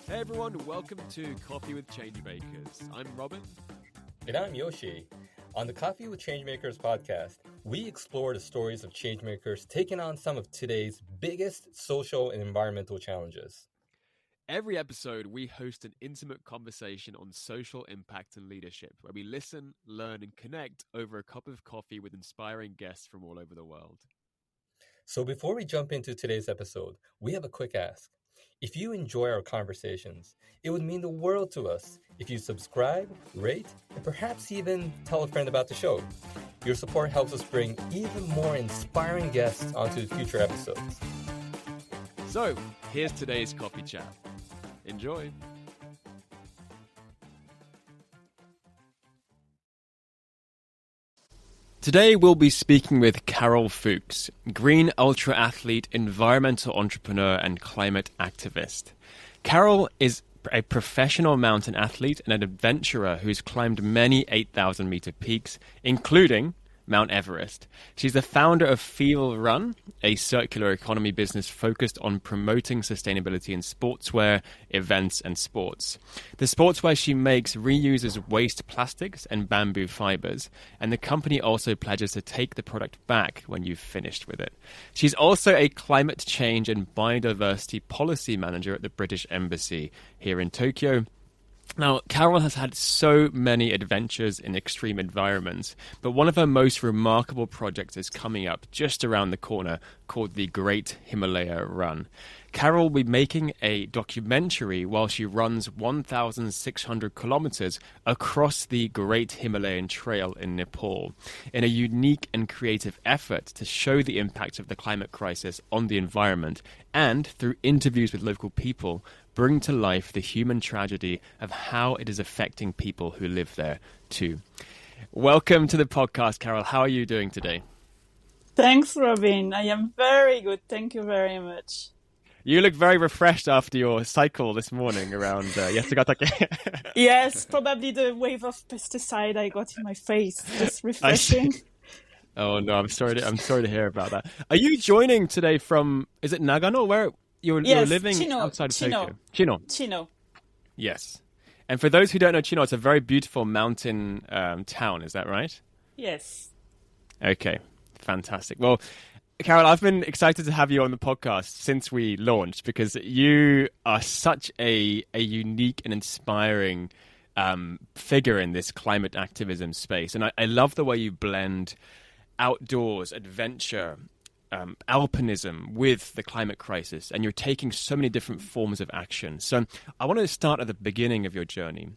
Hey everyone, welcome to Coffee with Changemakers. I'm Robin. And I'm Yoshi. On the Coffee with Changemakers podcast, we explore the stories of changemakers taking on some of today's biggest social and environmental challenges. Every episode, we host an intimate conversation on social impact and leadership, where we listen, learn, and connect over a cup of coffee with inspiring guests from all over the world. So before we jump into today's episode, we have a quick ask. If you enjoy our conversations, it would mean the world to us if you subscribe, rate, and perhaps even tell a friend about the show. Your support helps us bring even more inspiring guests onto future episodes. So, here's today's coffee chat. Enjoy. Today we'll be speaking with Carole Fuchs, green ultra athlete, environmental entrepreneur, and climate activist. Carole is a professional mountain athlete and an adventurer who's climbed many 8,000-meter peaks, including Mount Everest. She's the founder of Feel Run, a circular economy business focused on promoting sustainability in sportswear, events, and sports. The sportswear she makes reuses waste plastics and bamboo fibers, and the company also pledges to take the product back when you've finished with it. She's also a climate change and biodiversity policy manager at the British Embassy here in Tokyo. Now, Carole has had so many adventures in extreme environments, but one of her most remarkable projects is coming up just around the corner called the Great Himalaya Run. Carole will be making a documentary while she runs 1,600 kilometers across the Great Himalayan Trail in Nepal in a unique and creative effort to show the impact of the climate crisis on the environment and, through interviews with local people, bring to life the human tragedy of how it is affecting people who live there too. Welcome to the podcast, Carole. How are you doing today? Thanks, Robin. I am very good. Thank you very much. You look very refreshed after your cycle this morning around Yasugatake. Yes, probably the wave of pesticide I got in my face. Just refreshing. Oh no, I'm sorry to hear about that. Are you joining today from, is it Nagano? Where you're living outside of Tokyo? Chino. Yes. And for those who don't know Chino, it's a very beautiful mountain town, is that right? Yes. Okay, fantastic. Well, Carole, I've been excited to have you on the podcast since we launched because you are such a unique and inspiring figure in this climate activism space. And I love the way you blend outdoors, adventure, alpinism with the climate crisis. And you're taking so many different forms of action. So I want to start at the beginning of your journey.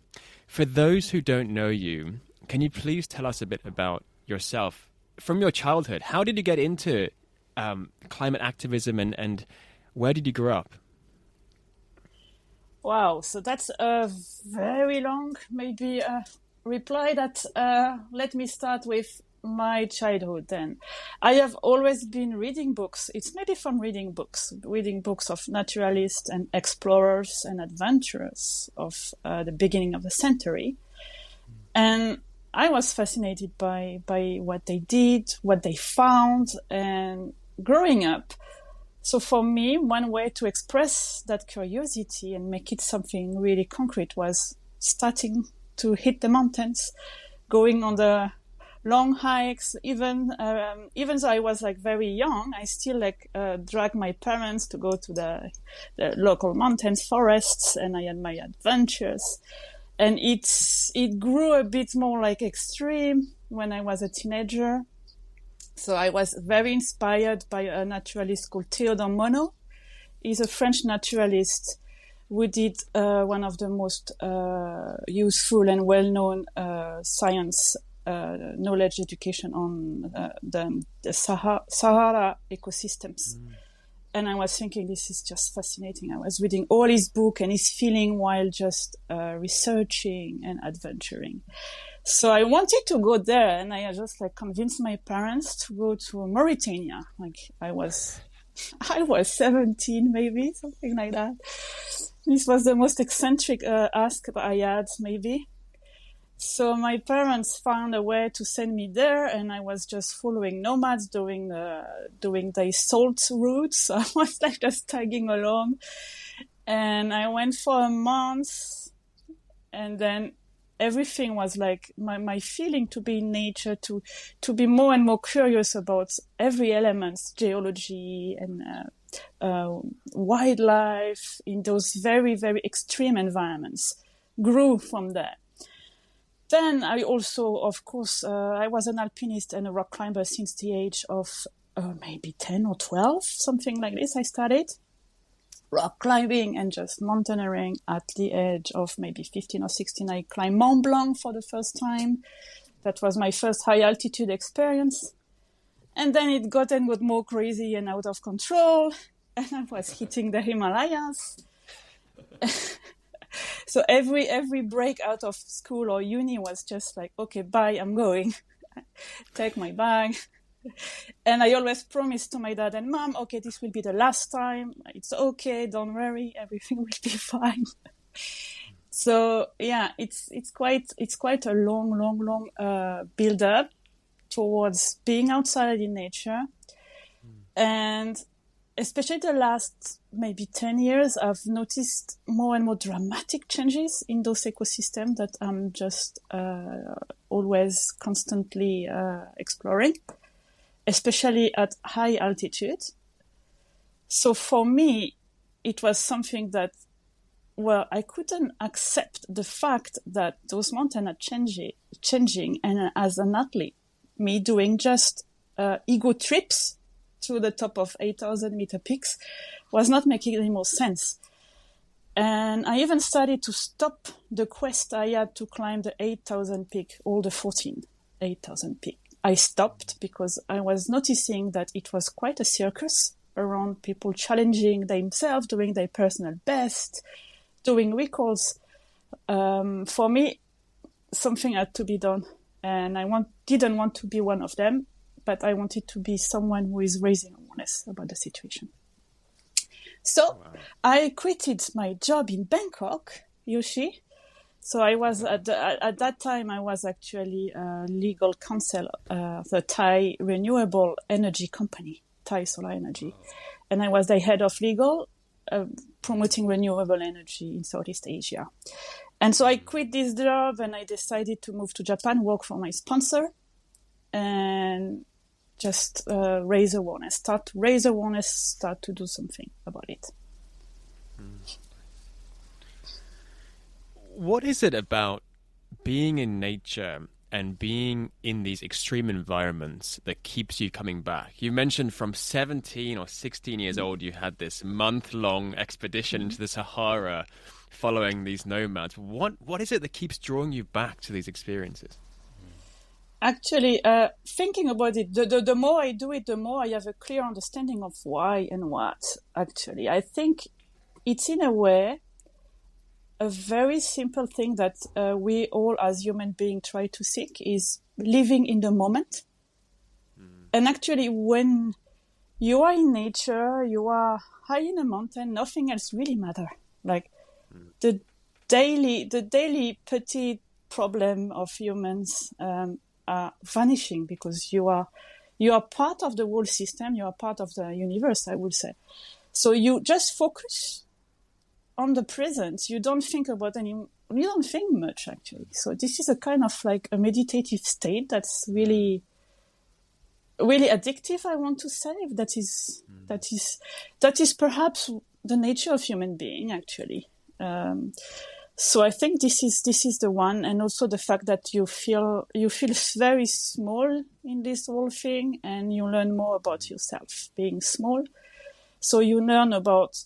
For those who don't know you, can you please tell us a bit about yourself from your childhood? How did you get into climate activism and where did you grow up? Wow, so that's a very long reply that let me start with my childhood then. I have always been reading books. It's maybe from reading books of naturalists and explorers and adventurers of the beginning of the century. And I was fascinated by what they did, what they found, and growing up. So for me, one way to express that curiosity and make it something really concrete was starting to hit the mountains, going on the long hikes. Even though I was very young, I still drag my parents to go to the local mountains, forests, and I had my adventures. And it grew a bit more extreme when I was a teenager. So I was very inspired by a naturalist called Théodore Monod. He's a French naturalist who did one of the most useful and well-known science knowledge education on the Sahara ecosystems. And I was thinking, this is just fascinating. I was reading all his book and his feeling while just researching and adventuring. So I wanted to go there, and I just convinced my parents to go to Mauritania. I was 17, maybe, something like that. This was the most eccentric ask I had, maybe. So my parents found a way to send me there, and I was just following nomads doing the salt routes. So I was just tagging along. And I went for a month, and then everything was like my feeling to be in nature, to be more and more curious about every element, geology and wildlife in those very, very extreme environments, grew from there. Then I also, of course, I was an alpinist and a rock climber since the age of maybe 10 or 12, something like this. I started rock climbing and just mountaineering. At the age of maybe 15 or 16, I climbed Mont Blanc for the first time. That was my first high altitude experience. And then it got more crazy and out of control. And I was hitting the Himalayas. So every break out of school or uni was just like, okay, bye, I'm going. Take my bag. And I always promised to my dad and mom, okay, this will be the last time. It's okay, don't worry, everything will be fine. So yeah, it's quite a long build up towards being outside in nature. And especially the last maybe 10 years, I've noticed more and more dramatic changes in those ecosystems that I'm just always constantly exploring, especially at high altitude. So for me, it was something that, well, I couldn't accept the fact that those mountains are changing. And as an athlete, me doing just ego trips to the top of 8,000 meter peaks was not making any more sense. And I even started to stop the quest I had to climb the 8,000 peak, all the 8,000 peak. I stopped because I was noticing that it was quite a circus around people challenging themselves, doing their personal best, doing records. For me, something had to be done. And I didn't want to be one of them, but I wanted to be someone who is raising awareness about the situation. So I quitted my job in Bangkok, Yoshi. So I was at that time I was actually legal counsel of the Thai renewable energy company, Thai Solar Energy, and I was the head of legal promoting renewable energy in Southeast Asia. And so I quit this job and I decided to move to Japan, work for my sponsor, and just raise awareness, start to do something about it. What is it about being in nature and being in these extreme environments that keeps you coming back? You mentioned from 17 or 16 years old, you had this month-long expedition into the Sahara following these nomads. What is it that keeps drawing you back to these experiences? Actually, thinking about it, the more I do it, the more I have a clear understanding of why and what, actually. I think it's in a way a very simple thing that we all as human beings try to seek is living in the moment. And actually, when you are in nature, you are high in a mountain, nothing else really matters. Like the daily petty problem of humans are vanishing because you are part of the whole system, you are part of the universe, I would say. So you just focus on the present. You don't think you don't think much actually. So this is a kind of like a meditative state that's really, really addictive, I want to say. That is perhaps the nature of human being actually. So I think this is the one, and also the fact that you feel very small in this whole thing, and you learn more about yourself being small. So you learn about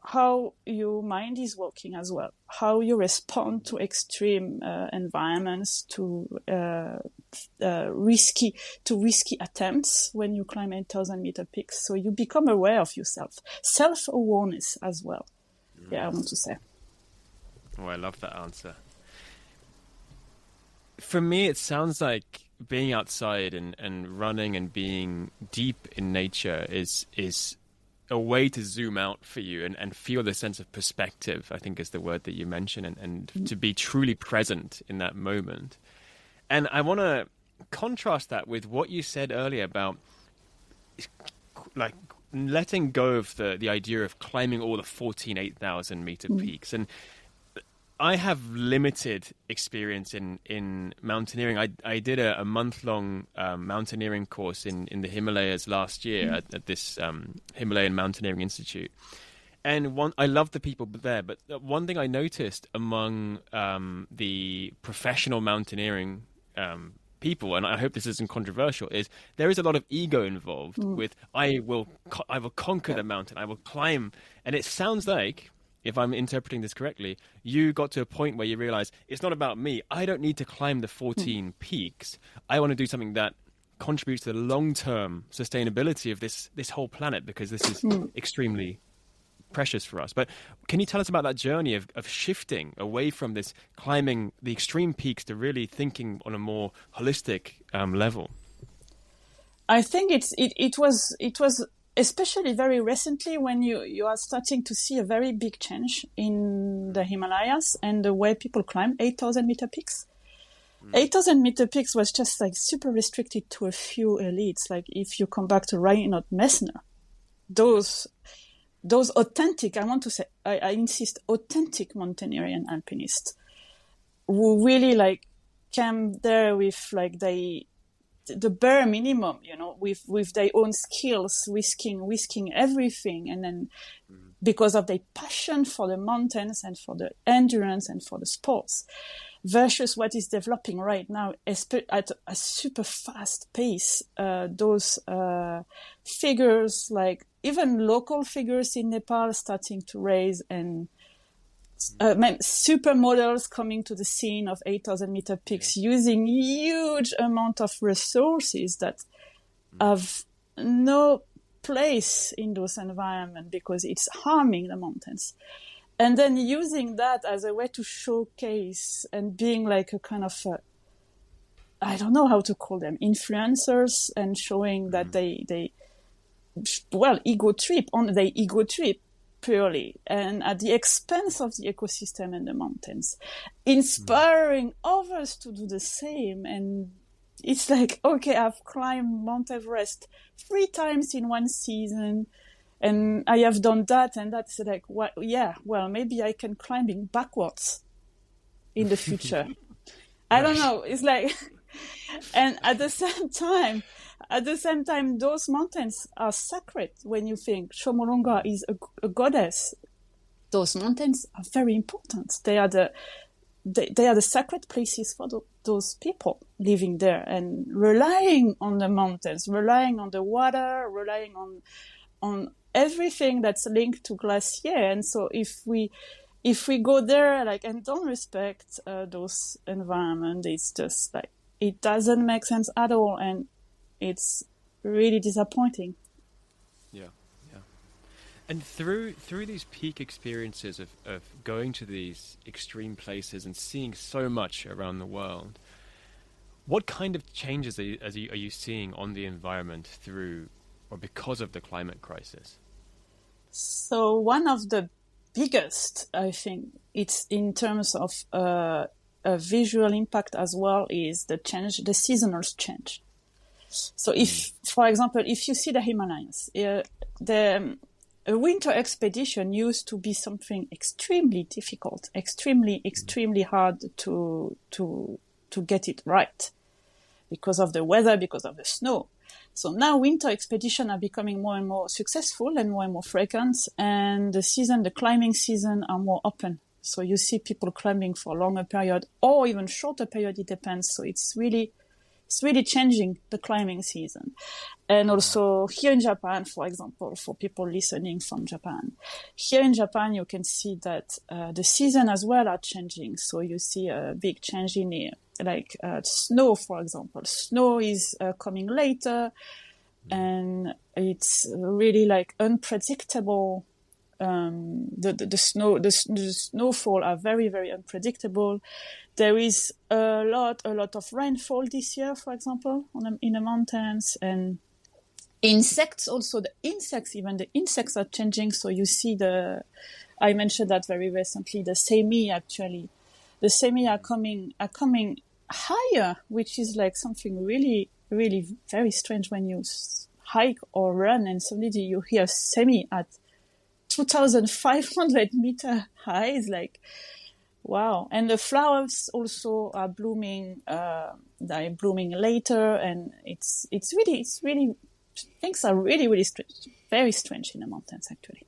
how your mind is working as well, how you respond to extreme environments, to risky attempts when you climb 8,000 meter peaks. So you become aware of yourself, self-awareness as well. Yeah, I want to say. Oh, I love that answer. For me, it sounds like being outside and running and being deep in nature is a way to zoom out for you and feel the sense of perspective, I think is the word that you mentioned, and to be truly present in that moment. And I want to contrast that with what you said earlier about like letting go of the idea of climbing all the 14 8,000 meter peaks. And I have limited experience in mountaineering. I did a month-long mountaineering course in the Himalayas last year at this Himalayan Mountaineering Institute. And I loved the people there, but one thing I noticed among the professional mountaineering people, and I hope this isn't controversial, is there is a lot of ego involved with I will conquer the mountain, I will climb. And it sounds like, if I'm interpreting this correctly, you got to a point where you realize it's not about me. I don't need to climb the 14 peaks. I want to do something that contributes to the long-term sustainability of this whole planet, because this is extremely precious for us. But can you tell us about that journey of shifting away from this climbing the extreme peaks to really thinking on a more holistic level? I think it was especially very recently when you are starting to see a very big change in the Himalayas and the way people climb 8,000 meter peaks. 8,000 meter peaks was just like super restricted to a few elites. Like if you come back to Reinhard Messner, those authentic, I want to say, I insist, authentic mountaineering and alpinists who really like came there with like the bare minimum, with their own skills, risking everything. And then because of their passion for the mountains and for the endurance and for the sports, versus what is developing right now at a super fast pace. Those figures, like even local figures in Nepal, starting to raise, and supermodels coming to the scene of 8,000 meter peaks, using huge amount of resources that have no place in those environments because it's harming the mountains. And then using that as a way to showcase and being like a kind of, I don't know how to call them, influencers, and showing that they ego trip purely, and at the expense of the ecosystem and the mountains, inspiring others to do the same. And it's like, okay, I've climbed Mount Everest 3 times in one season, and I have done that, and that's like, well, maybe I can climbing backwards in the future. I don't know. It's like, and at the same time, those mountains are sacred. When you think Shomolunga is a goddess, those mountains are very important. They are the sacred places for those people living there, and relying on the mountains, relying on the water, relying on everything that's linked to glacier. And so if we go there and don't respect those environments, it's just like, it doesn't make sense at all, and it's really disappointing. Yeah. And through these peak experiences of going to these extreme places and seeing so much around the world, what kind of changes are you seeing on the environment through or because of the climate crisis? So one of the biggest, I think, it's in terms of a visual impact as well, is the seasonal change. So if, for example, if you see the Himalayas, a winter expedition used to be something extremely difficult, extremely hard to get it right because of the weather, because of the snow. So now winter expeditions are becoming more and more successful and more frequent, and the climbing season are more open. So you see people climbing for a longer period or even shorter period, it depends. So it's really changing the climbing season. And also here in Japan, for example, for people listening from Japan, here in Japan, you can see that the season as well are changing. So you see a big change in snow, for example. Snow is coming later, and it's really like unpredictable. The snowfall are very, very unpredictable. There is a lot of rainfall this year, for example, in the mountains, and insects also. The insects are changing. So you see I mentioned that very recently, the semi actually. The semi are coming higher, which is like something really, really very strange when you hike or run, and suddenly you hear semi at 2,500 meter high. It's like, wow. And the flowers also are blooming, they're blooming later. And it's really, things are really, really strange, very strange in the mountains, actually.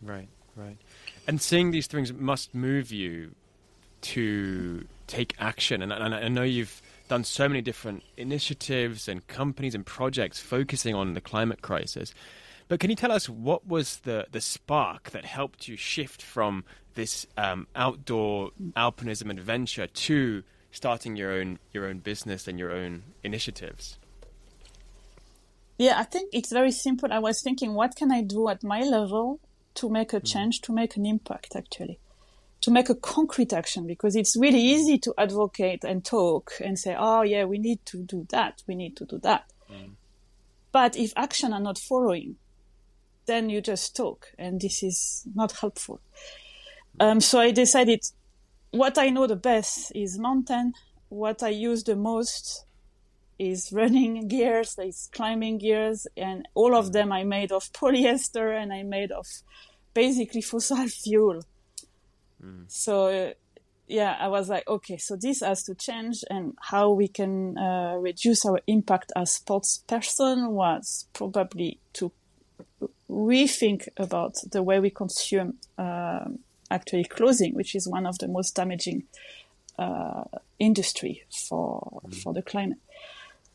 Right. And seeing these things must move you to take action. And I know you've done so many different initiatives and companies and projects focusing on the climate crisis. But can you tell us what was the spark that helped you shift from this outdoor alpinism adventure to starting your own business and your own initiatives? Yeah, I think it's very simple. I was thinking, what can I do at my level to make a change, to make an impact, actually, to make a concrete action? Because it's really easy to advocate and talk and say, oh, yeah, we need to do that. But if action are not following, then you just talk, and this is not helpful. So I decided what I know the best is mountain. What I use the most is running gears, is climbing gears, and all of them I made of polyester and I made of basically fossil fuel. So I was like, okay, so this has to change, and how we can reduce our impact as sports person was probably to rethink about the way we consume actually clothing, which is one of the most damaging industry for the climate.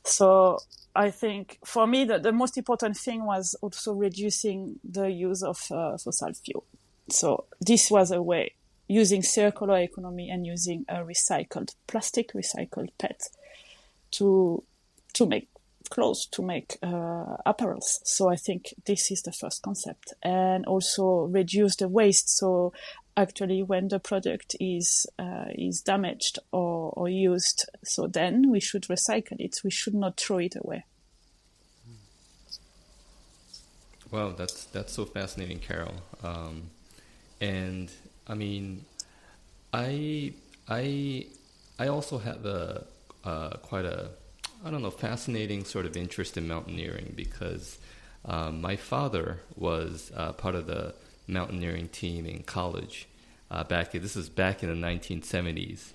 So I think for me the most important thing was also reducing the use of fossil fuel. So this was a way, using circular economy and using a recycled plastic, recycled PET to make clothes, to make apparels. So I think this is the first concept, and also reduce the waste. So actually, when the product is damaged or used, so then we should recycle it. We should not throw it away. Wow, that's so fascinating, Carole. And I mean, I also have quite a fascinating sort of interest in mountaineering, because my father was part of the mountaineering team in college. This is back in the 1970s.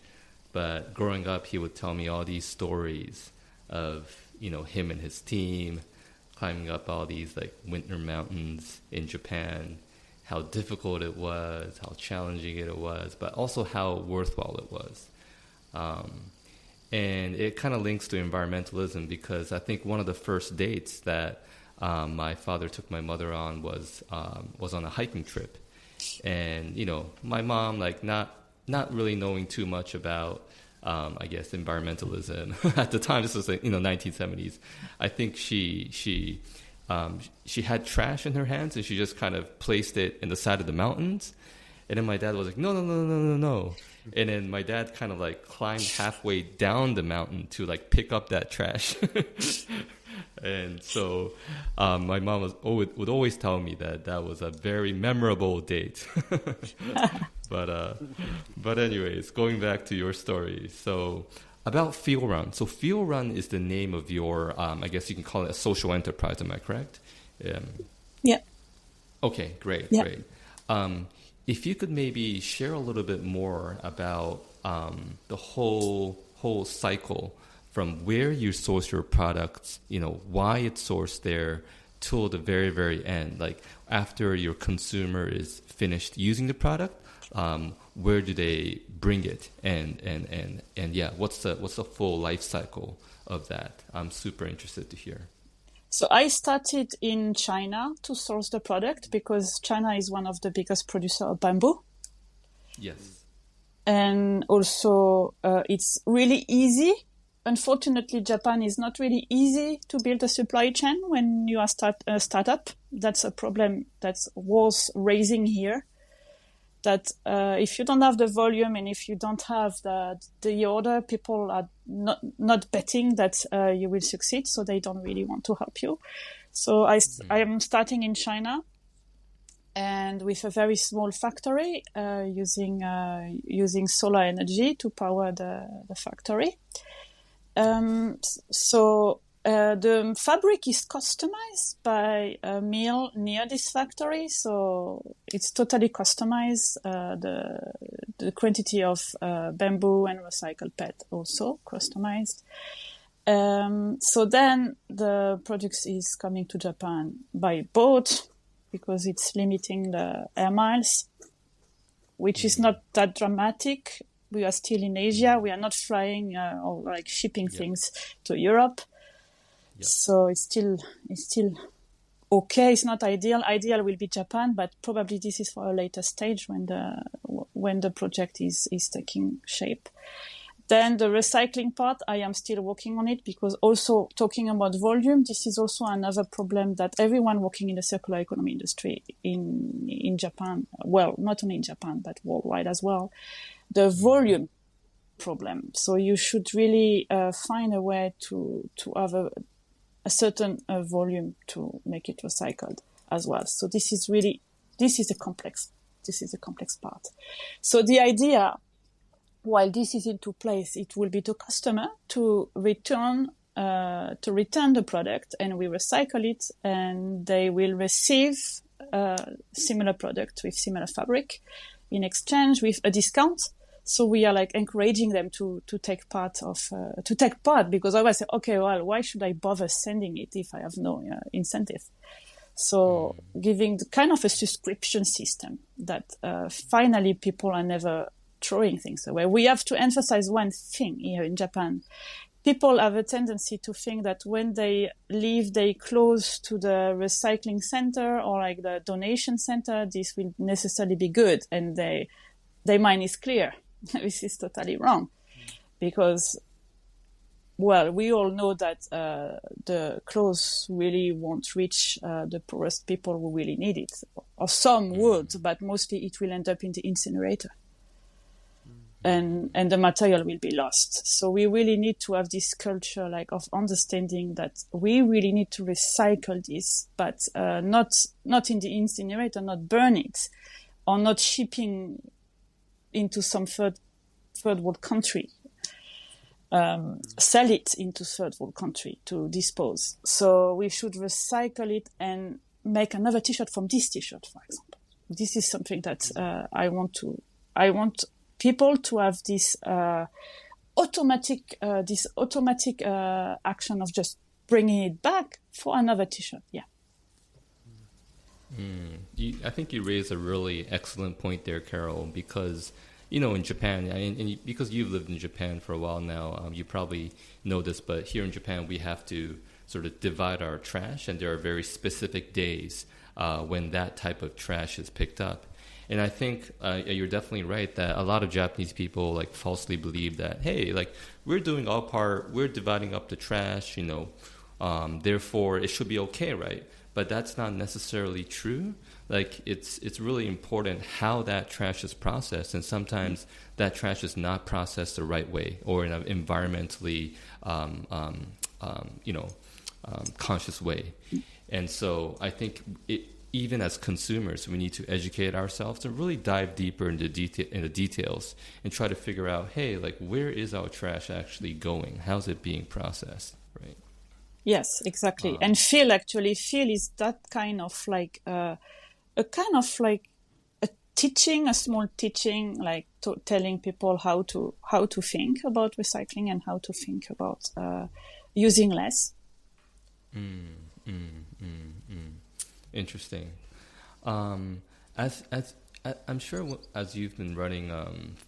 But growing up, he would tell me all these stories of, him and his team climbing up all these like winter mountains in Japan, how difficult it was, how challenging it was, but also how worthwhile it was. And it kind of links to environmentalism, because I think one of the first dates that my father took my mother on was on a hiking trip. And, my mom, like not really knowing too much about, I guess, environmentalism at the time. This was 1970s. I think she had trash in her hands, and she just kind of placed it in the side of the mountains. And then my dad was like, no. And then my dad kind of like climbed halfway down the mountain to like pick up that trash. And so my mom would always tell me that was a very memorable date. But anyways, going back to your story. So about Feel Run. So Feel Run is the name of your, I guess you can call it a social enterprise. Am I correct? Yeah. Okay, great. If you could maybe share a little bit more about the whole cycle from where you source your products, why it's sourced there, till the very, very end. Like after your consumer is finished using the product, where do they bring it? And yeah, what's the full life cycle of that? I'm super interested to hear. So I started in China to source the product, because China is one of the biggest producers of bamboo. Yes. And also it's really easy. Unfortunately, Japan is not really easy to build a supply chain when you are a startup. That's a problem that was raising here. That if you don't have the volume and if you don't have the order, people are not betting that you will succeed, so they don't really want to help you. So I am starting in China, and with a very small factory, using solar energy to power the factory. So The fabric is customized by a mill near this factory, so it's totally customized. The quantity of bamboo and recycled PET also customized. So then the product is coming to Japan by boat because it's limiting the air miles, which is not that dramatic. We are still in Asia. We are not flying or like shipping things to Europe. So it's still okay. It's not ideal. Ideal will be Japan, but probably this is for a later stage when the project is taking shape. Then the recycling part, I am still working on it because also talking about volume, this is also another problem that everyone working in the circular economy industry in Japan, well, not only in Japan, but worldwide as well, the volume problem. So you should really find a way to have a certain volume to make it recycled as well. So this is a complex part. So the idea, while this is into place, it will be to customer to return the product, and we recycle it, and they will receive similar product with similar fabric in exchange with a discount. So we are like encouraging them to take part because I always say, okay, well, why should I bother sending it if I have no incentive? So giving the kind of a subscription system that finally people are never throwing things away. We have to emphasize one thing here in Japan. People have a tendency to think that when they leave their clothes to the recycling center or like the donation center, this will necessarily be good and their mind is clear. This is totally wrong because, well, we all know that the clothes really won't reach the poorest people who really need it. Or some would, but mostly it will end up in the incinerator. And the material will be lost. So we really need to have this culture like of understanding that we really need to recycle this, but not in the incinerator, not burn it, or not shipping into some third world country, sell it into third world country to dispose. So we should recycle it and make another T-shirt from this T-shirt, for example. This is something that I want people to have this automatic action of just bringing it back for another T-shirt. Yeah. I think you raised a really excellent point there, Carole, because, you know, in Japan, and because you've lived in Japan for a while now, you probably know this, but here in Japan, we have to sort of divide our trash, and there are very specific days when that type of trash is picked up. And I think you're definitely right that a lot of Japanese people like falsely believe that, hey, like we're doing our part, we're dividing up the trash, you know, therefore it should be okay, right? But that's not necessarily true. Like it's really important how that trash is processed, and sometimes that trash is not processed the right way or in an environmentally, conscious way. And so I think even as consumers, we need to educate ourselves and really dive deeper into the details and try to figure out, hey, like where is our trash actually going? How's it being processed, right? Yes, exactly. And feel is that kind of like a small teaching, like telling people how to think about recycling and how to think about using less. Interesting. As I'm sure as you've been running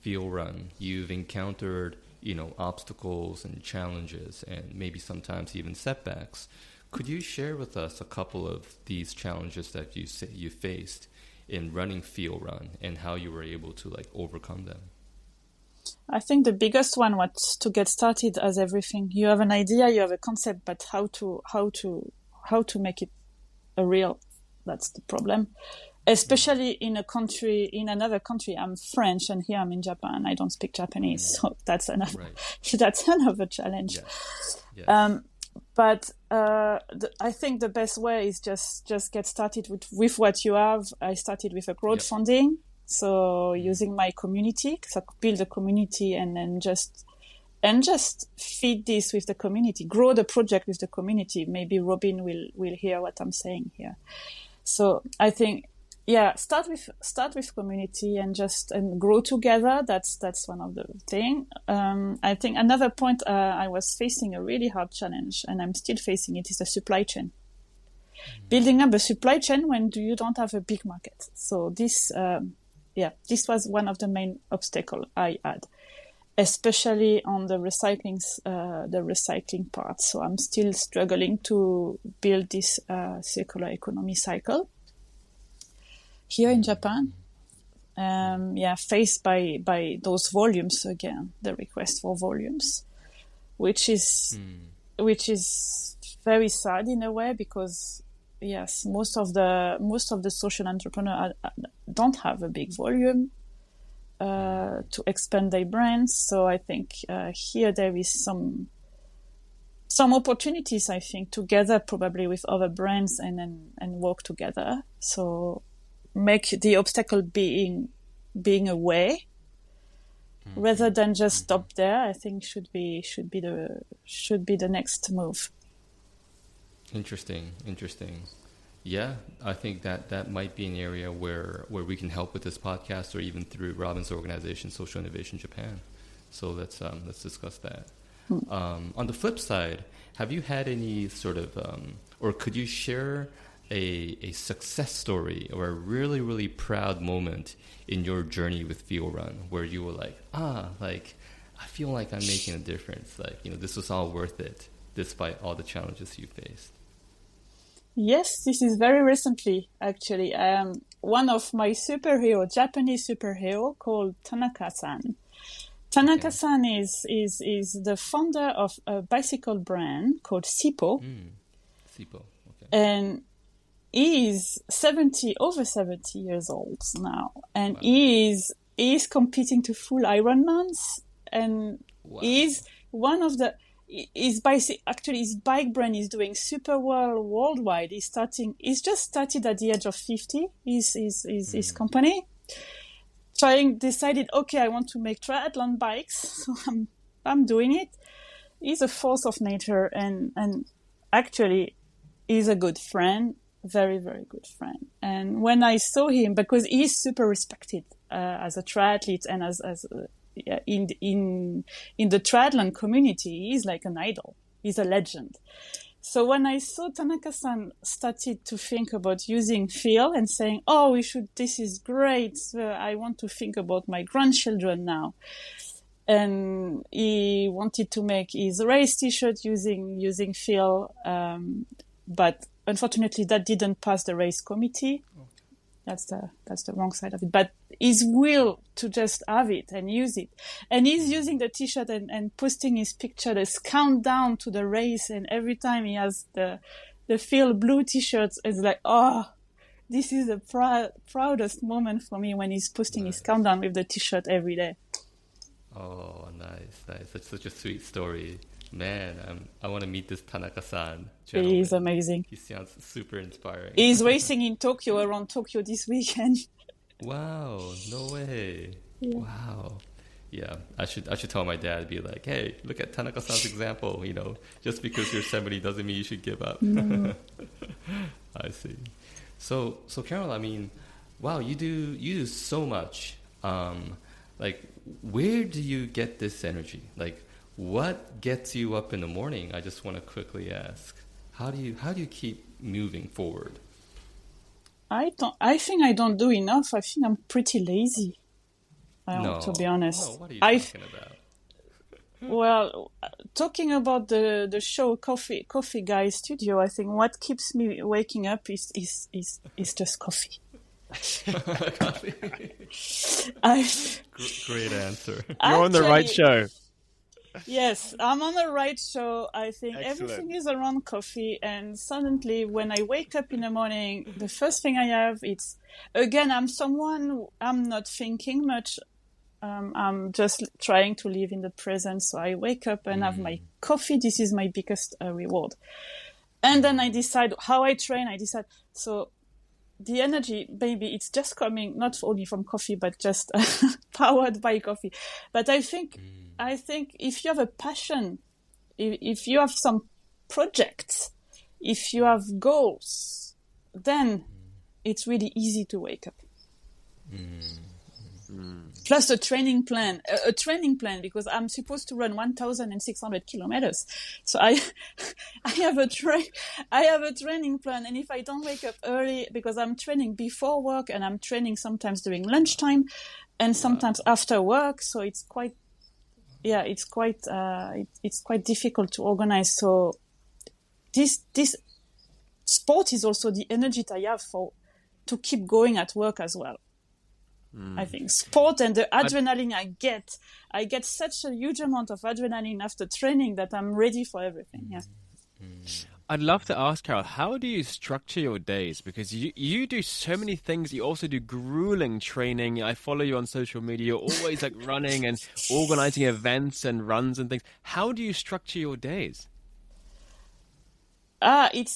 Field Run, you've encountered, you know, obstacles and challenges and maybe sometimes even setbacks. Could you share with us a couple of these challenges that you faced in running Field Run and how you were able to like overcome them? I think the biggest one was to get started as everything. You have an idea, you have a concept, but how to make it a real, that's the problem. Especially in another country. I'm French and here I'm in Japan. I don't speak Japanese, so that's another challenge. Yes. But I think the best way is just get started with what you have. I started with a crowdfunding, so using my community, so I could build a community and then just and just feed this with the community, grow the project with the community. Maybe Robin will hear what I'm saying here. So I think, start with community and grow together. That's one of the thing. I think another point, I was facing a really hard challenge, and I'm still facing it, is the supply chain. Building up a supply chain when you don't have a big market. So this was one of the main obstacles I had, especially on the recycling part. So I'm still struggling to build this circular economy cycle here in Japan. Faced by those volumes again, the request for volumes, which is very sad in a way, because yes, most of the social entrepreneurs don't have a big volume to expand their brands. So I think here there is some opportunities, I think, together probably with other brands and work together. So make the obstacle being a way rather than just stop there. I think should be the next move. Interesting. Yeah, I think that might be an area where we can help with this podcast, or even through Robin's organization, Social Innovation Japan. So let's discuss that. On the flip side, have you had any sort of, or could you share a success story or a really, really proud moment in your journey with Feel Run, where you were like, I feel like I'm making a difference. Like, this was all worth it despite all the challenges you faced. Yes, this is very recently, actually. One of my Japanese superhero called Tanaka-san. Tanaka-san is the founder of a bicycle brand called Sippo. Sippo, okay. And he is over 70 years old now. And wow. he is competing to full Ironmans. And wow. he's one of the... His bike brand is doing super well worldwide. He's just started at the age of 50. His company decided, okay, I want to make triathlon bikes, so I'm doing it. He's a force of nature, and actually, he's a good friend, very, very good friend. And when I saw him, because he's super respected as a triathlete and as in the triathlon community, he's like an idol. He's a legend. So when I saw Tanaka-san started to think about using Feel and saying, "Oh, this is great. I want to think about my grandchildren now," and he wanted to make his race T-shirt using Feel, but unfortunately that didn't pass the race committee. That's the wrong side of it. But his will to just have it and use it. And he's using the T-shirt and posting his picture, this countdown to the race. And every time he has the Feel blue T-shirts, it's like, oh, this is the proudest moment for me when he's posting his countdown with the T-shirt every day. Oh, nice. That's such a sweet story. Man, I want to meet this Tanaka-san. He is amazing. He sounds super inspiring. He's racing in Tokyo, around Tokyo this weekend. Wow, no way. Yeah. Wow. Yeah, I should tell my dad, be like, hey, look at Tanaka-san's example, just because you're 70 doesn't mean you should give up. No. I see. So Carole, I mean, wow, you do so much. Where do you get this energy? What gets you up in the morning? I just want to quickly ask. How do you keep moving forward? I think I don't do enough. I think I'm pretty lazy. To be honest. No, what are you talking about? Well, talking about the show Coffee Guy Studio, I think what keeps me waking up is just coffee. Coffee. Great answer. You're on the right show. Yes, I'm on the right show. I think Excellent. Everything is around coffee, and suddenly when I wake up in the morning, the first thing I have, I'm not thinking much. I'm just trying to live in the present. So I wake up and have my coffee. This is my biggest reward. And then I decide how I train. So the energy, maybe it's just coming not only from coffee, but just powered by coffee. But I think if you have a passion, if you have some projects, if you have goals, then it's really easy to wake up. Plus a training plan, because I'm supposed to run 1,600 kilometers. So I have a training plan. And if I don't wake up early, because I'm training before work and I'm training sometimes during lunchtime and sometimes after work. So it's quite difficult to organize. So this sport is also the energy that I have to keep going at work as well. I think sport and the adrenaline I get such a huge amount of adrenaline after training that I'm ready for everything. Yeah. I'd love to ask, Carole, how do you structure your days? Because you do so many things. You also do grueling training. I follow you on social media. You're always like running and organizing events and runs and things. How do you structure your days? I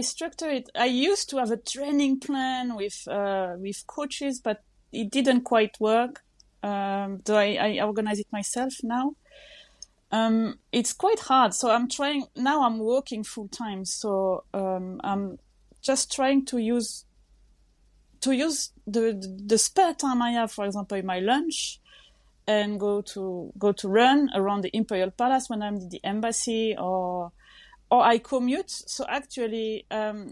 structure it. I used to have a training plan with coaches, but it didn't quite work. So I organize it myself now. It's quite hard. So I'm trying now. I'm working full time. So I'm just trying to use the spare time I have, for example, in my lunch, and go to run around the Imperial Palace when I'm in the embassy, or I commute. So actually,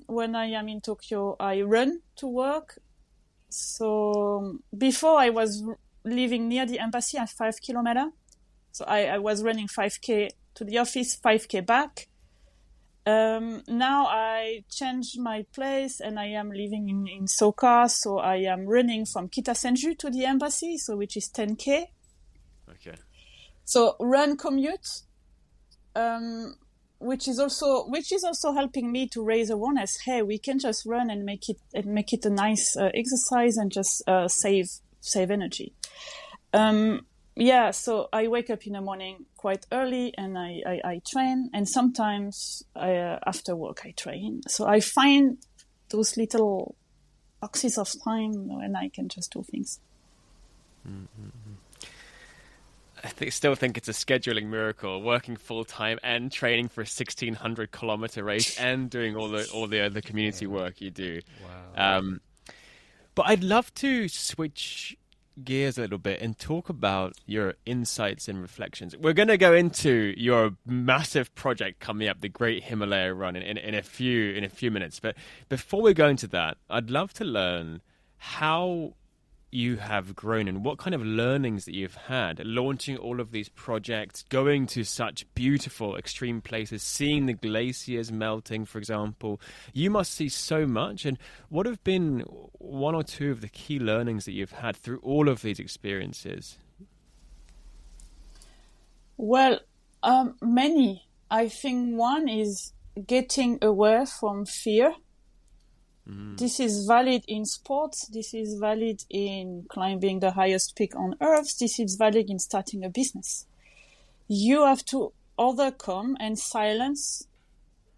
when I am in Tokyo, I run to work. So before I was living near the embassy at 5 kilometers. So I was running 5K to the office, 5K back. Now I changed my place and I am living in Soka. So I am running from Kitasenju to the embassy, so which is 10K. Okay. So run commute. Which is also helping me to raise awareness. Hey, we can just run and make it a nice exercise and just save energy. So I wake up in the morning quite early and I train, and sometimes after work I train. So I find those little boxes of time when I can just do things. I still think it's a scheduling miracle, working full time and training for a 1,600 kilometer race and doing all the other community work you do. Wow. But I'd love to switch gears a little bit and talk about your insights and reflections. We're going to go into your massive project coming up, the Great Himalaya Run, in a few minutes. But before we go into that, I'd love to learn how you have grown and what kind of learnings that you've had launching all of these projects, going to such beautiful extreme places, seeing the glaciers melting, for example. You must see so much. And what have been one or two of the key learnings that you've had through all of these experiences? Well, many. I think one is getting away from fear. This is valid in sports. This is valid in climbing the highest peak on Earth. This is valid in starting a business. You have to overcome and silence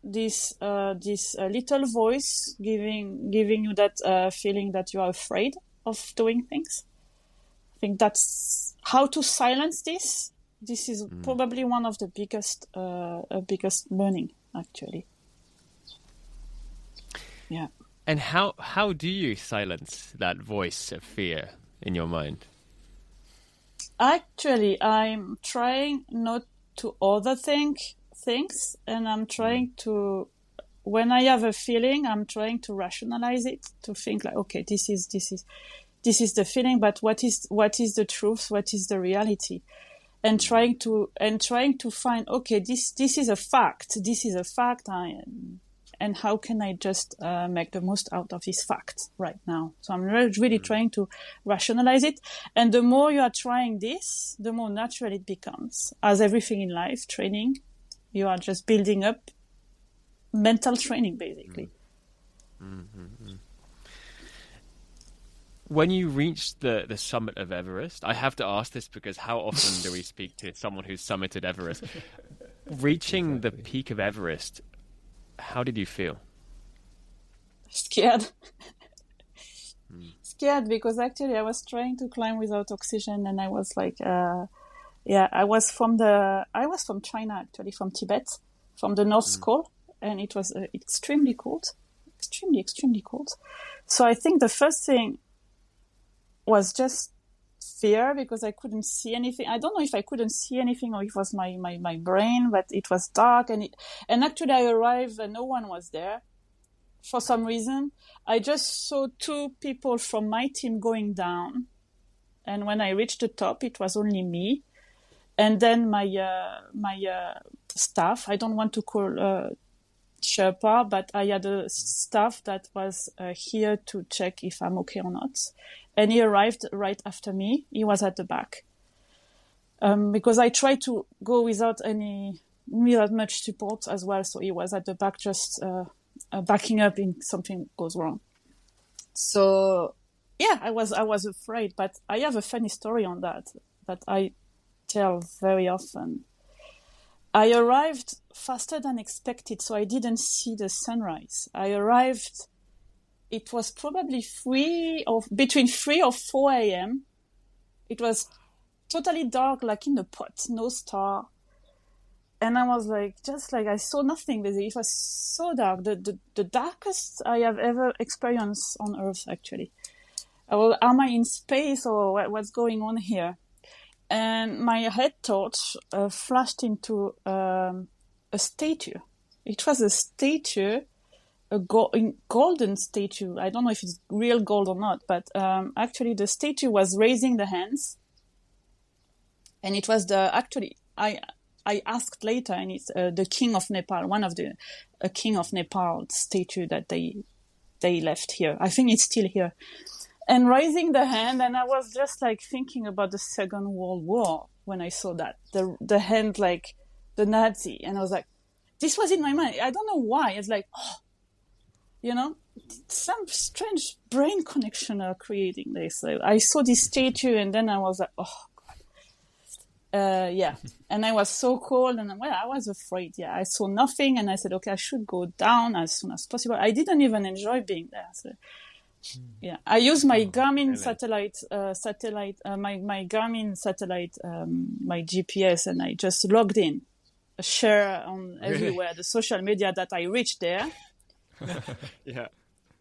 this little voice giving you that feeling that you are afraid of doing things. I think that's how to silence this. This is probably one of the biggest learning, actually. Yeah. And how do you silence that voice of fear in your mind? Actually, I'm trying not to overthink things, and I'm trying to, when I have a feeling, I'm trying to rationalize it, to think like, okay, this is the feeling, but what is the truth? What is the reality? And trying to find, okay, this is a fact. This is a fact. And how can I just make the most out of this fact right now? So I'm really trying to rationalize it. And the more you are trying this, the more natural it becomes. As everything in life, training, you are just building up mental training, basically. When you reached the summit of Everest, I have to ask this because how often do we speak to someone who's summited Everest? Reaching the peak of Everest, how did you feel? Scared. Scared because actually I was trying to climb without oxygen, and I was like, I was from China actually, from Tibet, from the North Pole, and it was extremely cold, extremely cold. So I think the first thing was just fear because I couldn't see anything. I don't know if I couldn't see anything or if it was my brain, but it was dark, and actually I arrived and no one was there. For some reason, I just saw two people from my team going down. And when I reached the top, it was only me. And then my staff, I don't want to call Sherpa, but I had a staff that was here to check if I'm okay or not. And he arrived right after me. He was at the back. Because I tried to go without much support as well. So he was at the back just... backing up in something goes wrong. So I was afraid, but I have a funny story on that I tell very often. I arrived faster than expected, so I didn't see the sunrise. I arrived, it was probably between 3 or 4 a.m. It was totally dark, like in a pot, no star. And I was I saw nothing. It was so dark, the darkest I have ever experienced on Earth, actually. Am I in space or what's going on here? And my head torch flashed into a statue. It was a statue, a golden statue. I don't know if it's real gold or not, but actually the statue was raising the hands. And it was I asked later, and it's the King of Nepal, one of the King of Nepal statue that they left here. I think it's still here. And raising the hand, and I was just thinking about the Second World War when I saw that. The hand like the Nazi. And I was like, this was in my mind. I don't know why. It's some strange brain connection are creating this. I saw this statue and then I was like, oh, and I was so cold and I was afraid. I saw nothing and I said, okay, I should go down as soon as possible. I didn't even enjoy being there. So, I used my Garmin satellite, my Garmin satellite, my GPS, and I just logged in, share on everywhere, the social media that I reached there.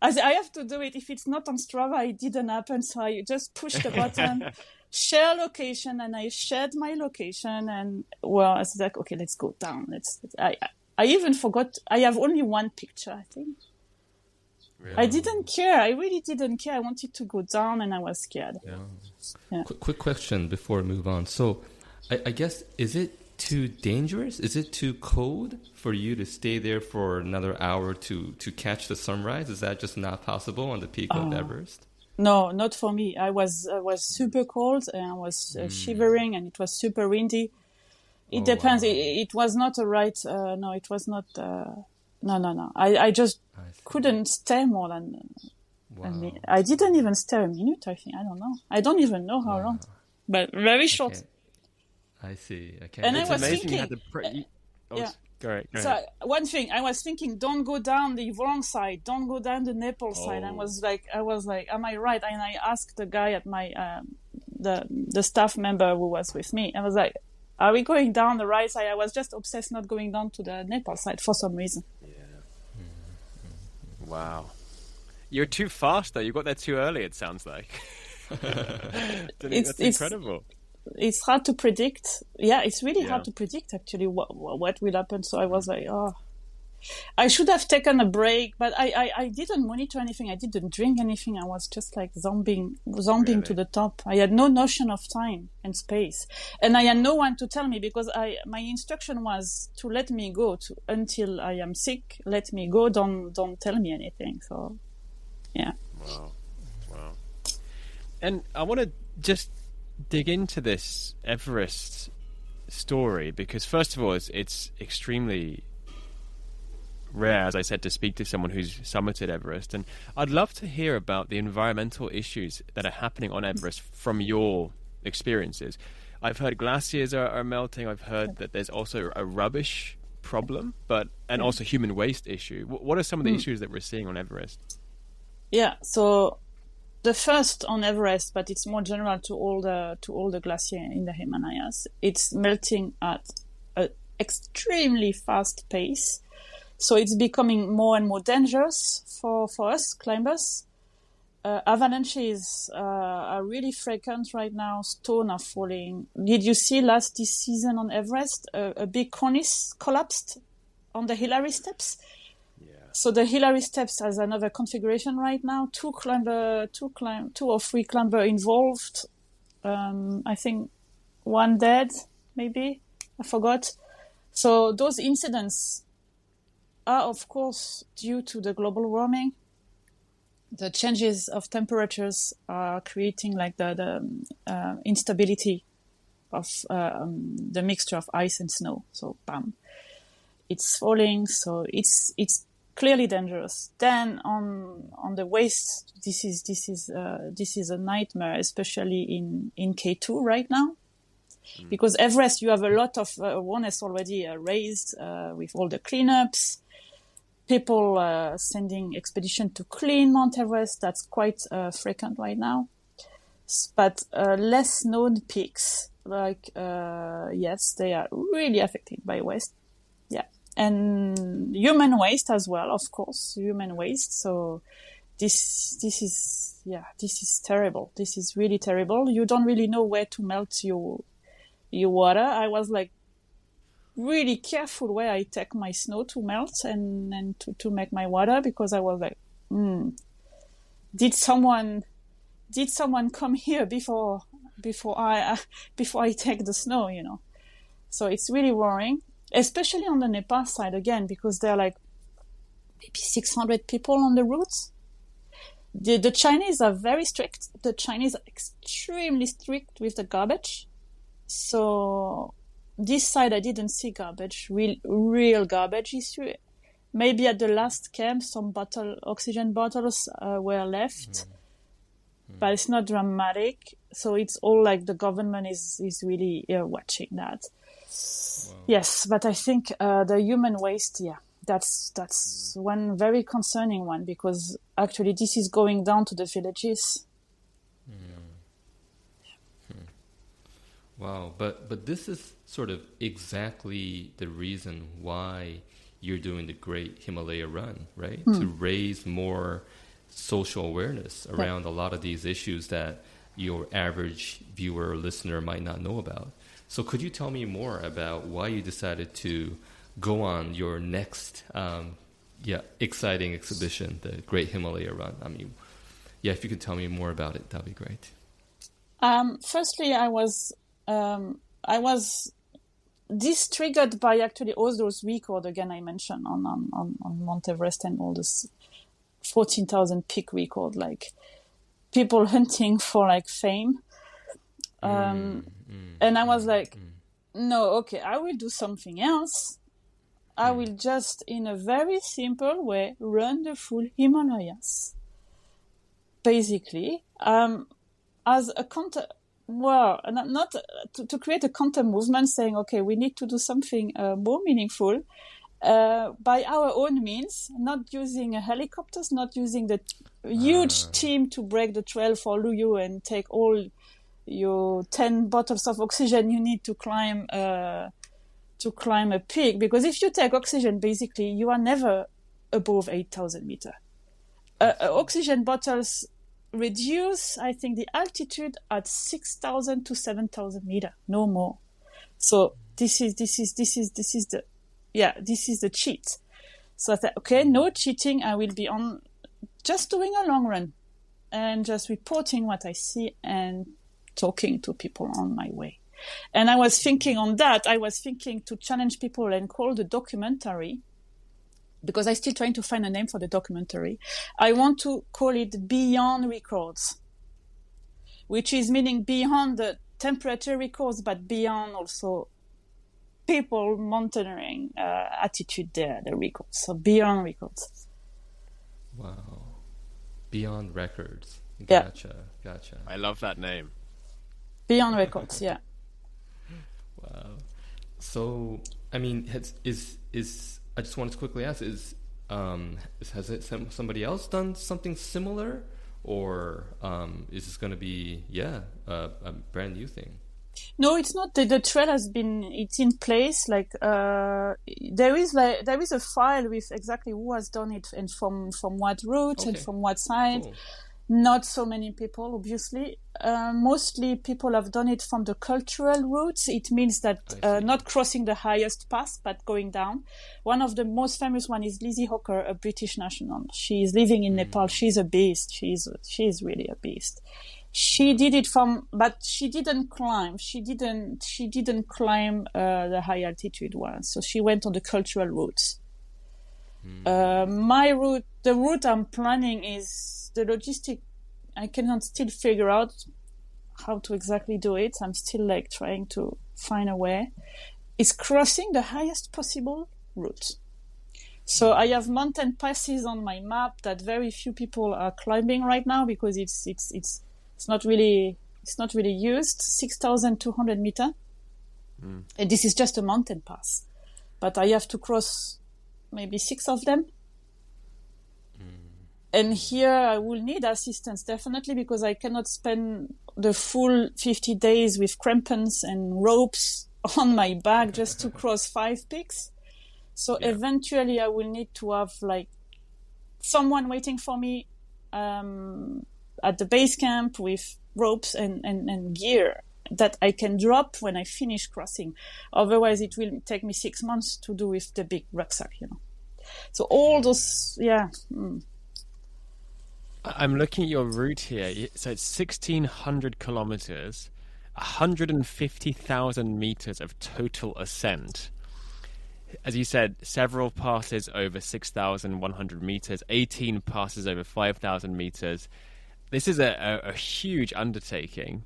I have to do it. If it's not on Strava, it didn't happen. So I just pushed the button, share location, and I shared my location. And I was like, okay, let's go down. I even forgot. I have only one picture, I think. Really? I didn't care. I really didn't care. I wanted to go down, and I was scared. Yeah. Quick question before we move on. So, I guess, is it too dangerous? Is it too cold for you to stay there for another hour to catch the sunrise? Is that just not possible on the peak of Everest? No, not for me. I was super cold and I was shivering and it was super windy. It depends. Wow. It was not a right. No, it was not. No. I just couldn't stay more than. I didn't even stay a minute. I think I don't know. I don't even know how long, but very short. I see. Okay. And it's I was amazing thinking. Go ahead. So one thing I was thinking, don't go down the wrong side, don't go down the Nepal side. I was like, am I right? And I asked the guy at my the staff member who was with me. I was like, are we going down the right side? I was just obsessed not going down to the Nepal side for some reason. Yeah. Wow. You're too fast though. You got there too early. It sounds like. That's incredible. It's hard to predict. Yeah, it's really hard to predict actually what will happen. So I was like, I should have taken a break, but I didn't monitor anything. I didn't drink anything. I was just like zombing really? To the top. I had no notion of time and space, and I had no one to tell me because my instruction was to let me go until I am sick. Let me go. Don't tell me anything. So, yeah. Wow. And I want to just dig into this Everest story because first of all it's extremely rare, as I said, to speak to someone who's summited Everest, and I'd love to hear about the environmental issues that are happening on Everest from your experiences. I've heard glaciers are melting. I've heard that there's also a rubbish problem and also human waste issue. What are some of the issues that we're seeing on Everest? So the first on Everest, but it's more general to all the glacier in the Himalayas. It's melting at an extremely fast pace, so it's becoming more and more dangerous for us climbers. Avalanches are really frequent right now. Stones are falling. Did you see this season on Everest? A big cornice collapsed on the Hillary Steps. So the Hillary Steps has another configuration right now. Two or three climber involved. I think one dead, maybe. I forgot. So those incidents are, of course, due to the global warming. The changes of temperatures are creating like the instability of the mixture of ice and snow. So, bam, it's falling. So it's clearly dangerous. Then on the waist, this is a nightmare, especially in K2 right now, because Everest you have a lot of awareness already raised with all the cleanups. People sending expedition to clean Mount Everest. That's quite frequent right now. But less known peaks, like, yes, they are really affected by waste. Yeah. And human waste as well, of course, human waste. So this is terrible. This is really terrible. You don't really know where to melt your water. I was like, really careful where I take my snow to melt and to make my water, because I was like, did someone come here before I take the snow, you know? So it's really worrying, especially on the Nepal side again, because there are like maybe 600 people on the route. The Chinese are very strict. The Chinese are extremely strict with the garbage. So this side, I didn't see garbage, real garbage issue. Maybe at the last camp, some oxygen bottles were left, but it's not dramatic. So it's all like the government is really watching that. Wow. Yes, but I think the human waste, that's one very concerning one, because actually this is going down to the villages. Wow, but this is sort of exactly the reason why you're doing the Great Himalaya Run, right? To raise more social awareness around a lot of these issues that your average viewer or listener might not know about. So could you tell me more about why you decided to go on your next exciting exhibition, the Great Himalaya Run? I mean, if you could tell me more about it, that'd be great. Firstly, I was this triggered by actually all those records again I mentioned on Mount Everest, and all this 14,000 peak record, like people hunting for like fame. And I was like, no, okay, I will do something else. I will just, in a very simple way, run the full Himalayas. Basically, as a not to create a counter movement saying, okay, we need to do something more meaningful by our own means, not using helicopters, not using the huge team to break the trail for Luyu and take all your 10 bottles of oxygen you need to climb a peak. Because if you take oxygen, basically, you are never above 8,000 meters. Oxygen bottles reduce, I think, the altitude at 6,000 to 7,000 meters, no more. So this is the cheat. So I thought, okay, no cheating. I will be on just doing a long run and just reporting what I see and talking to people on my way. And I was thinking to challenge people and call the documentary, because I'm still trying to find a name for the documentary. I want to call it Beyond Records, which is meaning beyond the temperature records, but beyond also people monitoring attitude there, the records. So Beyond Records. Wow. Beyond Records. Gotcha. I love that name. Beyond Records, yeah. Wow. So, I mean, I just wanted to quickly ask, has somebody else done something similar, or is this going to be a brand new thing? No, it's not. The trail it's in place. Like there is a file with exactly who has done it and from what route and from what side. Cool. Not so many people, obviously. Mostly people have done it from the cultural routes. It means that not crossing the highest pass, but going down. One of the most famous one is Lizzie Hawker, a British national. She is living in Nepal. She's a beast. She's really a beast. She did it but she didn't climb. She didn't climb the high altitude one. So she went on the cultural routes. My route, the route I'm planning is the logistic. I cannot still figure out how to exactly do it. I'm still like trying to find a way. It's crossing the highest possible route. So I have mountain passes on my map that very few people are climbing right now because it's not really used. 6,200 meters. And this is just a mountain pass, but I have to cross maybe 6 of them. And here I will need assistance definitely because I cannot spend the full 50 days with crampons and ropes on my back just to cross 5 peaks. So eventually I will need to have like someone waiting for me at the base camp with ropes and gear that I can drop when I finish crossing. Otherwise it will take me 6 months to do with the big rucksack, So all those, I'm looking at your route here. So it's 1,600 kilometers, 150,000 meters of total ascent. As you said, several passes over 6,100 meters, 18 passes over 5,000 meters. This is a huge undertaking.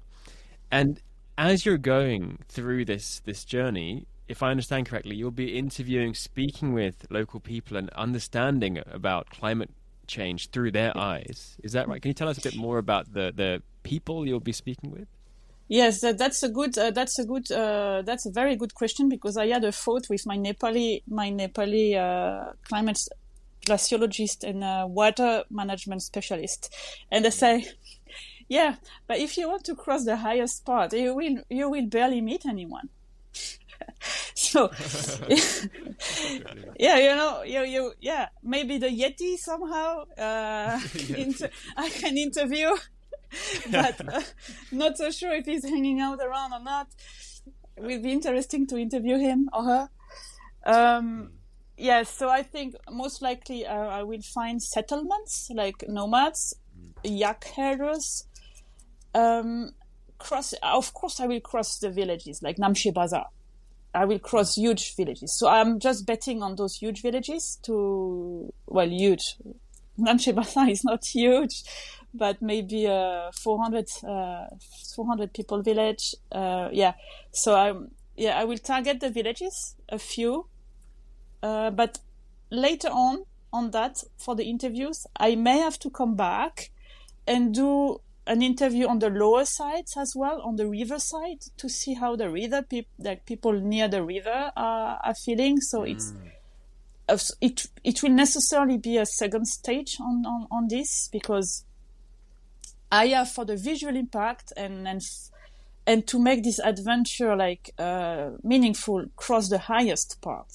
And as you're going through this journey, if I understand correctly, you'll be interviewing, speaking with local people and understanding about climate change through their eyes. Is that right? Can you tell us a bit more about the people you'll be speaking with? Yes, that's a very good question because I had a thought with my Nepali climate glaciologist and water management specialist, and they say, yeah, but if you want to cross the highest part, you will barely meet anyone. So, maybe the Yeti somehow I can interview, but not so sure if he's hanging out around or not. It will be interesting to interview him or her. So I think most likely I will find settlements like nomads, yak herders. Of course, I will cross the villages like Namche Bazaar. I will cross huge villages. So I'm just betting on those huge villages huge. Namche Bazaar is not huge, but maybe 400 people village. So I will target the villages, a few. But later on that, for the interviews, I may have to come back and do an interview on the lower sides as well, on the river side, to see how the river people near the river are feeling. So it will necessarily be a second stage on this because I have for the visual impact and to make this adventure meaningful, cross the highest part,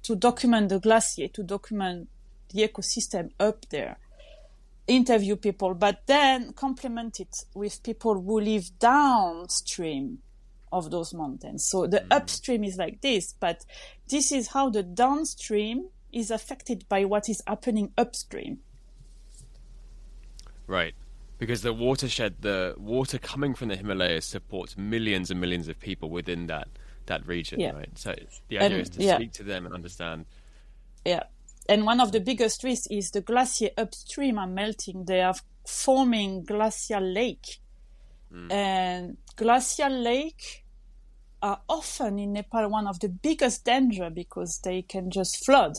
to document the glacier, to document the ecosystem up there. Interview people, but then complement it with people who live downstream of those mountains. So the upstream is like this, but this is how the downstream is affected by what is happening upstream. Right, because the watershed, the water coming from the Himalayas supports millions and millions of people within that region, right? So the idea is to speak to them and understand. Yeah. And one of the biggest risks is the glacier upstream are melting. They are forming glacial lake. And glacial lake are often in Nepal one of the biggest danger because they can just flood.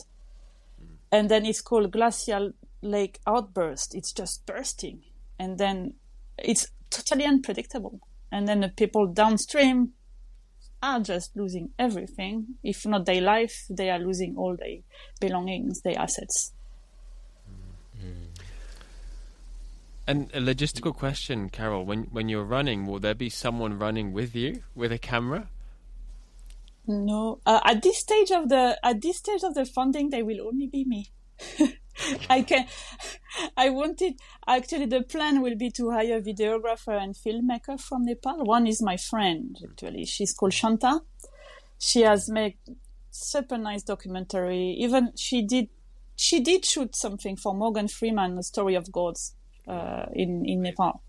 And then it's called glacial lake outburst. It's just bursting. And then it's totally unpredictable. And then the people downstream are just losing everything. If not their life, they are losing all their belongings, their assets. And a logistical question, Carole, when you're running, will there be someone running with you with a camera? No, at this stage of the funding, there will only be me. I can. I wanted actually the plan will be to hire a videographer and filmmaker from Nepal. One is my friend actually. She's called Shanta. She has made super nice documentary. Even she did shoot something for Morgan Freeman, The Story of Gods, in Nepal.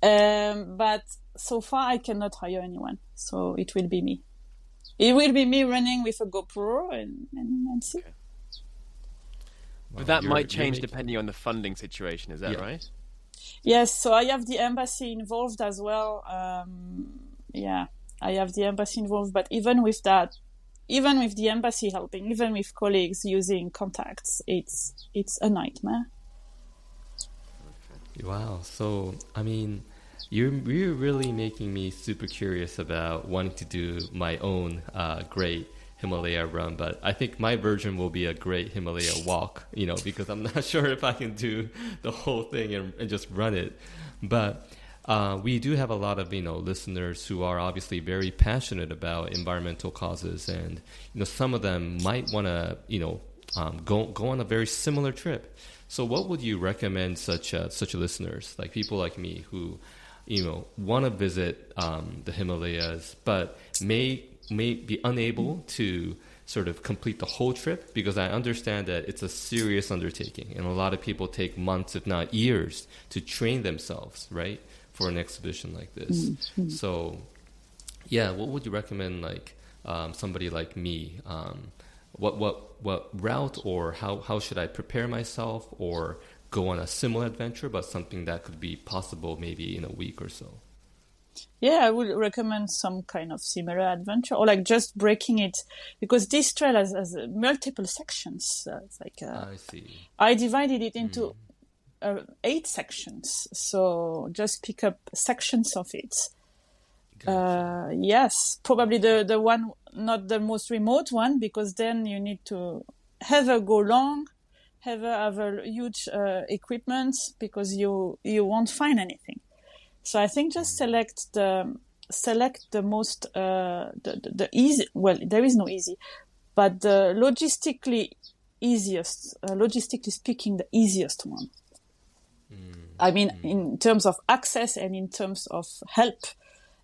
But so far I cannot hire anyone, so it will be me. It will be me running with a GoPro and see. Okay. But that might change depending on the funding situation, is that right? Yes, so I have the embassy involved as well. I have the embassy involved, but even with that, even with the embassy helping, even with colleagues using contacts, it's a nightmare. Wow. So, I mean, you're really making me super curious about wanting to do my own Great Himalaya Run, but I think my version will be a Great Himalaya Walk, because I'm not sure if I can do the whole thing and just run it. But we do have a lot of, listeners who are obviously very passionate about environmental causes, and, some of them might want to, go on a very similar trip. So what would you recommend such listeners, like people like me who, want to visit the Himalayas, but may be unable to sort of complete the whole trip, because I understand that it's a serious undertaking and a lot of people take months, if not years, to train themselves, right, for an exhibition like this. Mm-hmm. So, what would you recommend, like somebody like me? What route, or how should I prepare myself, or go on a similar adventure, but something that could be possible maybe in a week or so? Yeah, I would recommend some kind of similar adventure, or like just breaking it, because this trail has multiple sections. It's like I see. I divided it into 8 sections, so just pick up sections of it. Gotcha. Yes, probably the one, not the most remote one, because then you need to either go long, either have a huge equipment, because you won't find anything. So I think just select the most the easy. Well, there is no easy, but the logistically speaking, the easiest one. I mean, in terms of access and in terms of help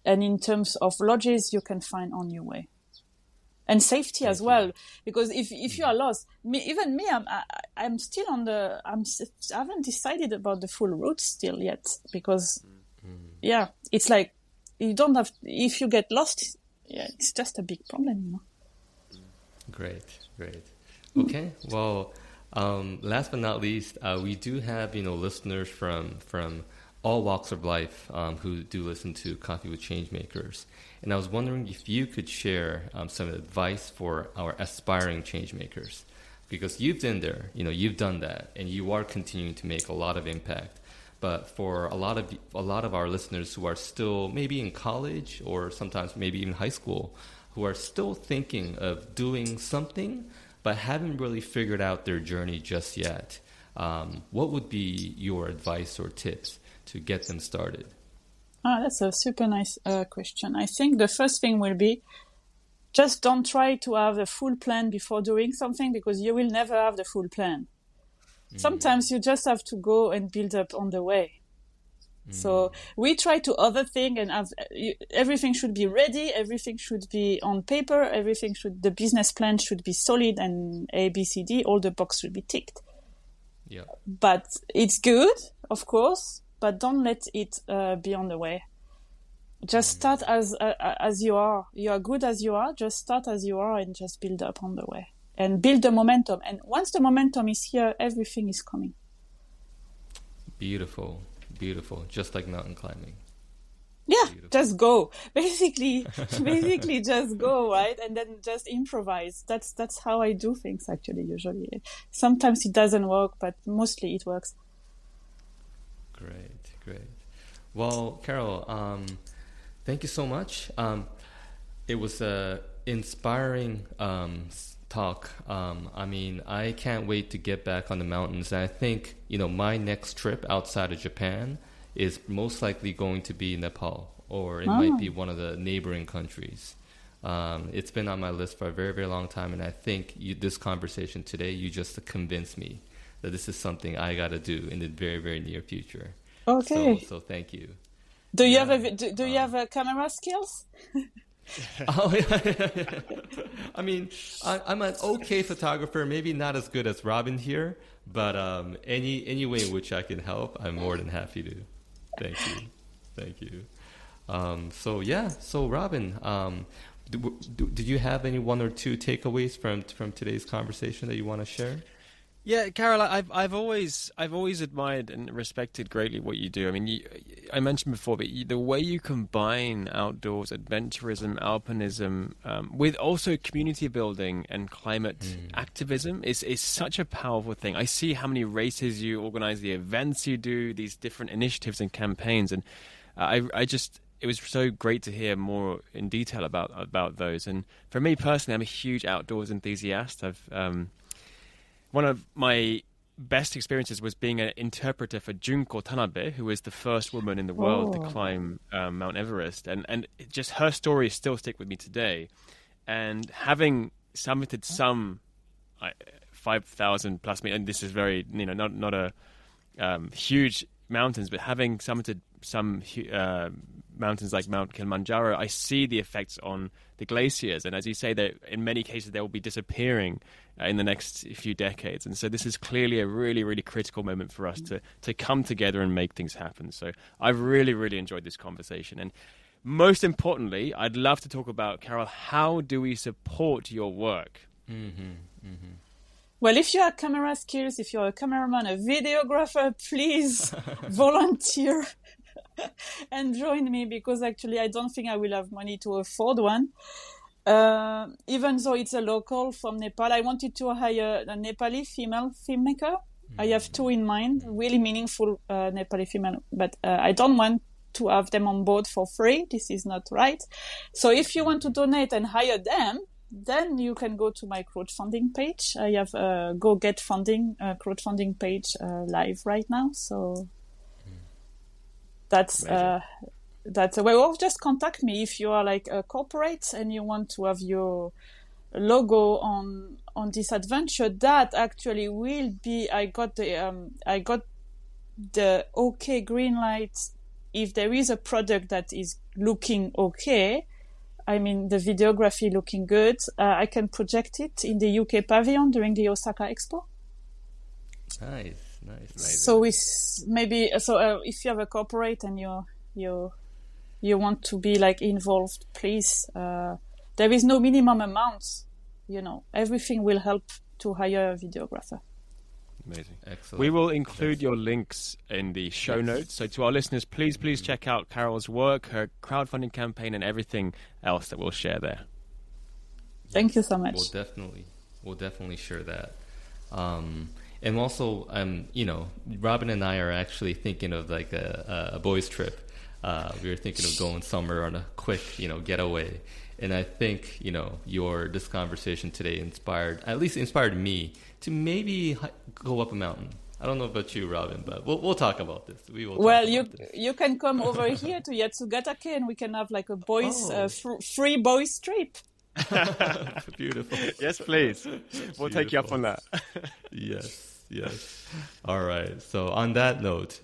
and in terms of lodges you can find on your way, and safety as well. Because if you are lost, I'm still I haven't decided about the full route still yet, because. Yeah, it's like you don't have. If you get lost, it's just a big problem, Great. Okay, well, last but not least, we do have listeners from all walks of life who do listen to Coffee with Changemakers, and I was wondering if you could share some advice for our aspiring changemakers, because you've been there, you've done that, and you are continuing to make a lot of impact. But for a lot of our listeners who are still maybe in college, or sometimes maybe even high school, who are still thinking of doing something but haven't really figured out their journey just yet, what would be your advice or tips to get them started? That's a super nice question. I think the first thing will be, just don't try to have a full plan before doing something, because you will never have the full plan. Sometimes you just have to go and build up on the way. So we try to overthink and have everything should be ready, everything should be on paper, the business plan should be solid and A, B, C, D, all the boxes should be ticked. Yeah. But it's good, of course, but don't let it be on the way. Just start as you are. You are good as you are. Just start as you are and just build up on the way. And build the momentum. And once the momentum is here, everything is coming. Beautiful. Just like mountain climbing. Yeah, Beautiful. Just go. Basically just go, right? And then just improvise. That's how I do things, actually, usually. Sometimes it doesn't work, but mostly it works. Great. Well, Carole, thank you so much. It was inspiring talk. I mean, I can't wait to get back on the mountains. And I think, my next trip outside of Japan is most likely going to be Nepal, or it might be one of the neighboring countries. It's been on my list for a very, very long time. And I think this conversation today, you just convinced me that this is something I got to do in the very, very near future. Okay. So thank you. Do you have camera skills? Oh, yeah. I mean, I'm an okay photographer, maybe not as good as Robin here, but any way in which I can help, I'm more than happy to. Thank you. So Robin, do you have any one or two takeaways from today's conversation that you want to share? Yeah, Carole, I've always admired and respected greatly what you do. I mean, I mentioned before, but the way you combine outdoors adventurism, alpinism, with also community building and climate activism is such a powerful thing. I see how many races you organize, the events you do, these different initiatives and campaigns, and it was so great to hear more in detail about those. And for me personally, I'm a huge outdoors enthusiast. One of my best experiences was being an interpreter for Junko Tanabe, who was the first woman in the world to climb Mount Everest. And just her stories still stick with me today. And having summited some 5,000 plus meters, and this is very, not a huge mountains, but having summited some mountains like Mount Kilimanjaro, I see the effects on the glaciers. And as you say, that in many cases they will be disappearing in the next few decades. And so this is clearly a really, really critical moment for us to come together and make things happen. So I've really, really enjoyed this conversation. And most importantly, I'd love to talk about, Carole, how do we support your work? Well, if you have camera skills, if you're a cameraman, a videographer, please volunteer and join me, because actually I don't think I will have money to afford one. Even though it's a local from Nepal, I wanted to hire a Nepali female filmmaker. I have two in mind, really meaningful Nepali female, but I don't want to have them on board for free. This is not right. So if you want to donate and hire them, then you can go to my crowdfunding page. I have a Go Get Funding crowdfunding page live right now. So that's a way. Or just contact me if you are like a corporate and you want to have your logo on this adventure. That actually will be. I got the okay green light. If there is a product that is looking okay, I mean, the videography looking good, I can project it in the UK pavilion during the Osaka Expo. Nice. So if you have a corporate and you want to be like involved, please. There is no minimum amount. Everything will help to hire a videographer. Amazing. Excellent. We will include your links in the show notes. So to our listeners, please check out Carole's work, her crowdfunding campaign, and everything else that we'll share there. Thank you so much. We'll definitely share that. And also, Robin and I are actually thinking of like a boys' trip. We were thinking of going somewhere on a quick, getaway. And I think, this conversation today inspired me to maybe go up a mountain. I don't know about you, Robin, but we'll talk about this. You can come over here to Yatsugatake and we can have like a boys free boys trip. Beautiful. Yes, please. We'll take you up on that. Yes. All right. So on that note,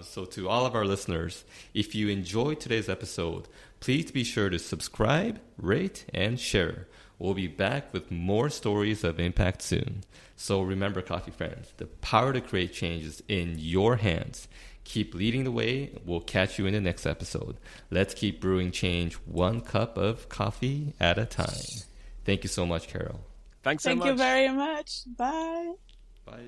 so to all of our listeners, if you enjoyed today's episode, please be sure to subscribe, rate, and share. We'll be back with more stories of impact soon. So remember, coffee friends, the power to create change is in your hands. Keep leading the way. We'll catch you in the next episode. Let's keep brewing change one cup of coffee at a time. Thank you so much, Carole. Thanks so much. Thank you very much. Bye. Bye.